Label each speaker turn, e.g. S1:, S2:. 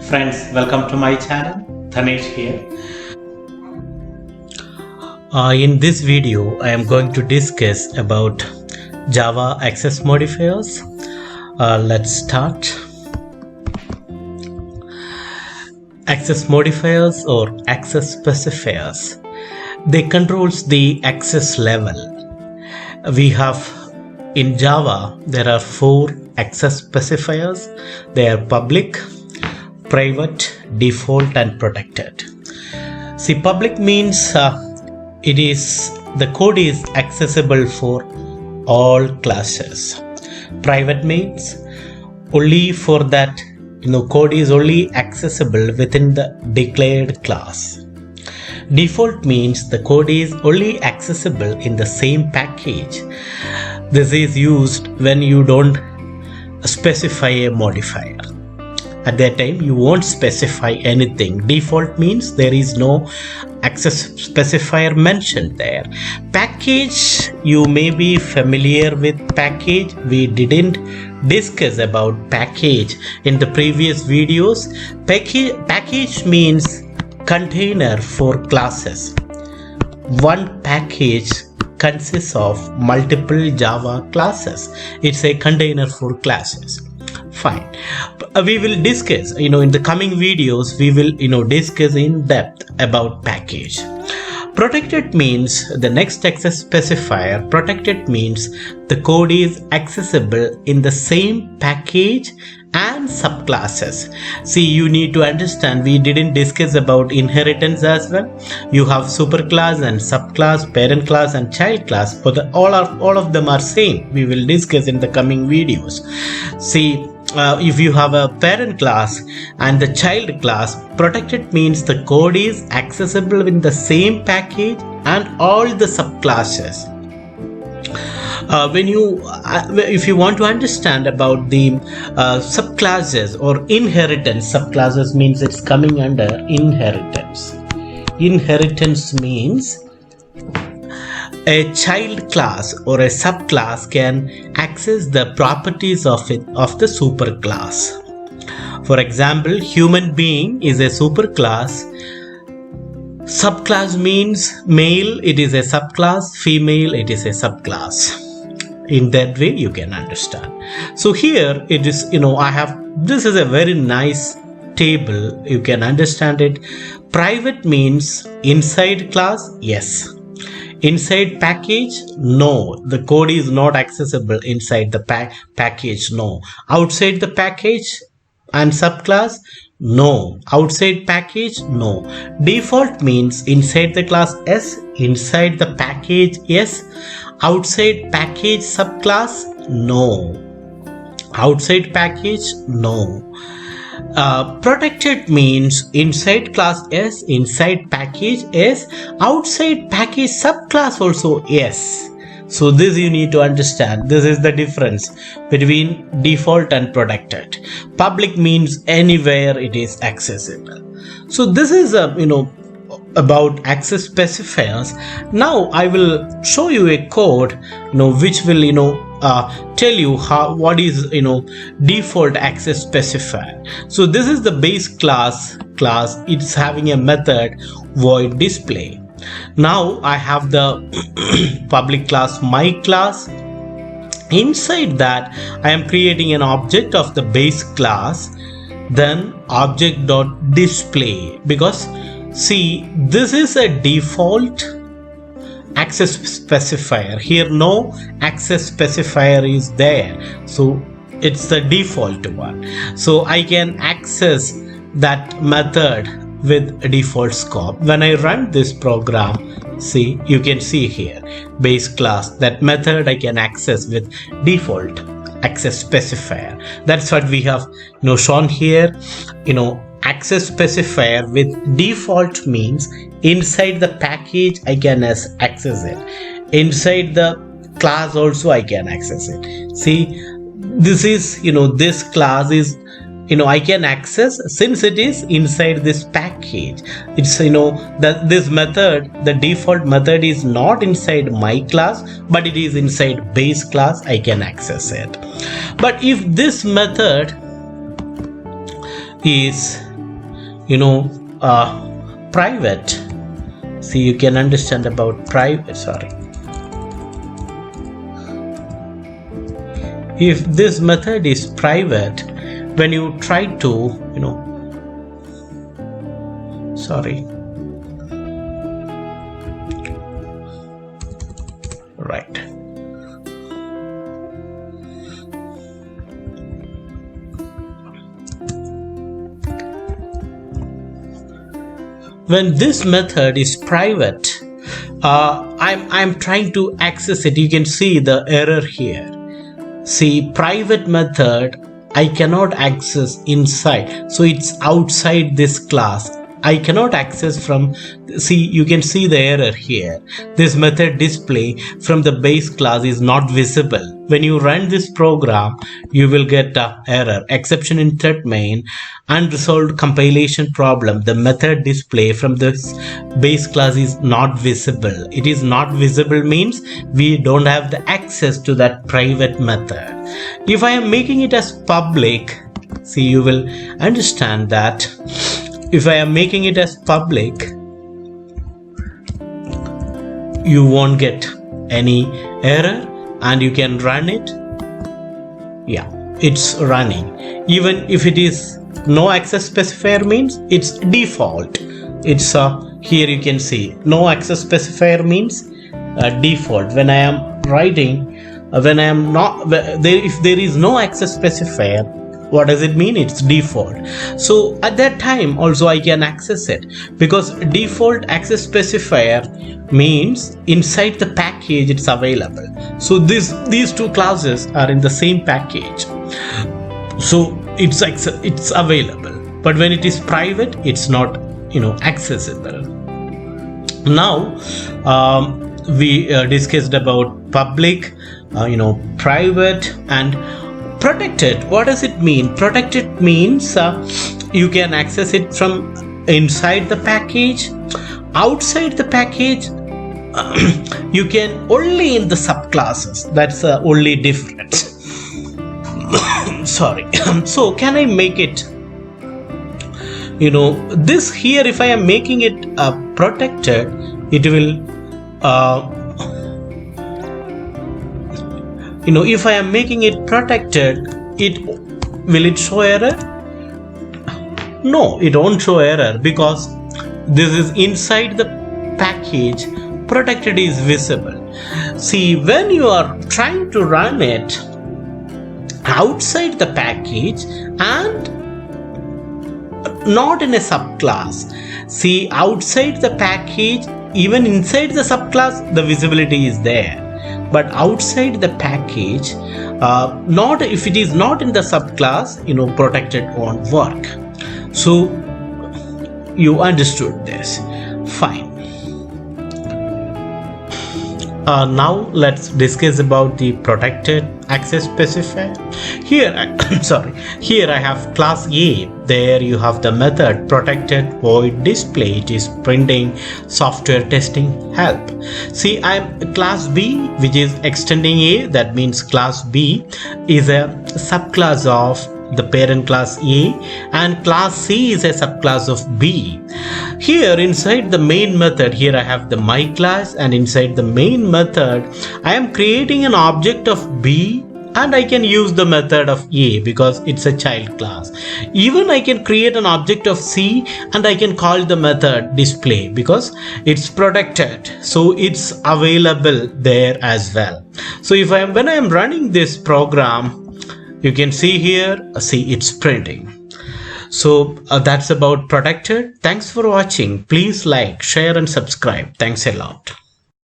S1: Friends, welcome to my channel. Dhanesh here. In this video, I am going to discuss about Java access modifiers. Let's start. Access modifiers or access specifiers. They controls the access level. We have in Java, there are 4 access specifiers. They are public, private, default and protected. See, public means the code is accessible for all classes. Private means only for that code is only accessible within the declared class. Default means the code is only accessible in the same package. This is used when you don't specify a modifier. At that time, you won't specify anything. Default means there is no access specifier mentioned there. Package, you may be familiar with package. We didn't discuss about package in the previous videos. Package means container for classes. One package consists of multiple Java classes. It's a container for classes. Fine. We will discuss, in the coming videos, we will, discuss in depth about package. Protected means the next access specifier. Protected means the code is accessible in the same package and subclasses. See, you need to understand, we didn't discuss about inheritance as well. You have superclass and subclass, parent class and child class. But all of them are same. We will discuss in the coming videos. See, if you have a parent class and the child class, protected means the code is accessible in the same package and all the subclasses. If you want to understand about the subclasses or inheritance, subclasses means it's coming under inheritance. Inheritance means a child class or a subclass can access the properties of the superclass. For example, human being is a superclass. Subclass means male, it is a subclass, female, it is a subclass. In that way, you can understand. So here it is, this is a very nice table. You can understand it. Private means inside class, yes. Inside package, no. The code is not accessible inside the package, no. Outside the package and subclass, no. Outside package, no. Default means inside the class, yes. Inside the package, yes. Outside package subclass, no. Outside package, no. Protected means inside class, yes. Inside package, yes. Outside package subclass also, yes. So this you need to understand. This is the difference between default and protected. Public means anywhere it is accessible. So this is about access specifiers. Now I will show you a code which will tell you what is default access specifier. So this is the base class. It's having a method void display. Now I have the public class my class. Inside that I am creating an object of the base class, then object.display, because see, this is a default access specifier. Here no access specifier is there, so it's the default one. So I can access that method with a default scope. When I run this program, see, you can see here base class, that method I can access with default access specifier. That's what we have shown here. Access specifier with default means inside the package I can access it. Inside the class also I can access it. See, this is this class is I can access since it is inside this package. It's that this method, the default method is not inside my class, but it is inside base class. I can access it. But if this method is private. See, you can understand about private. Sorry. If this method is private, when you try to, sorry. Right. When this method is private, I'm trying to access it. You can see the error here. See, private method I cannot access inside, so it's outside this class. I cannot access from, see, you can see the error here. This method display from the base class is not visible. When you run this program, you will get an error. Exception in thread main, unresolved compilation problem. The method display from this base class is not visible. It is not visible means we don't have the access to that private method. If I am making it as public, see, you will understand that if I am making it as public, you won't get any error and you can run it. Yeah, it's running. Even if it is no access specifier means it's default. It's here you can see no access specifier means default. When I am writing, when I am not there, if there is no access specifier, what does it mean? It's default. So at that time also I can access it, because default access specifier means inside the package it's available. So these two classes are in the same package, so it's available. But when it is private, it's not accessible. Now we discussed about public, private, and protected. What does it mean? Protected means you can access it from inside the package. Outside the package, you can only in the subclasses. That's the only difference. Sorry. So can I make it, this here, if I am making it protected, it will if I am making it protected, will it show error? No, it won't show error, because this is inside the package. Protected is visible. See, when you are trying to run it outside the package and not in a subclass, see, outside the package, even inside the subclass, the visibility is there. But outside the package, not if it is not in the subclass, protected won't work. So you understood this. Fine. Now let's discuss about the protected access specifier. Here, here I have class A. There you have the method protected void display. It is printing software testing help. See, I'm class B, which is extending A. That means class B is a subclass of the parent class A, and class C is a subclass of B. Here inside the main method, here I have the my class, and inside the main method I am creating an object of B, and I can use the method of A because it's a child class. Even I can create an object of C and I can call the method display because it's protected, so it's available there as well. So when I am running this program, you can see here, see, it's printing. So that's about protected. Thanks for watching. Please like, share and subscribe. Thanks a lot.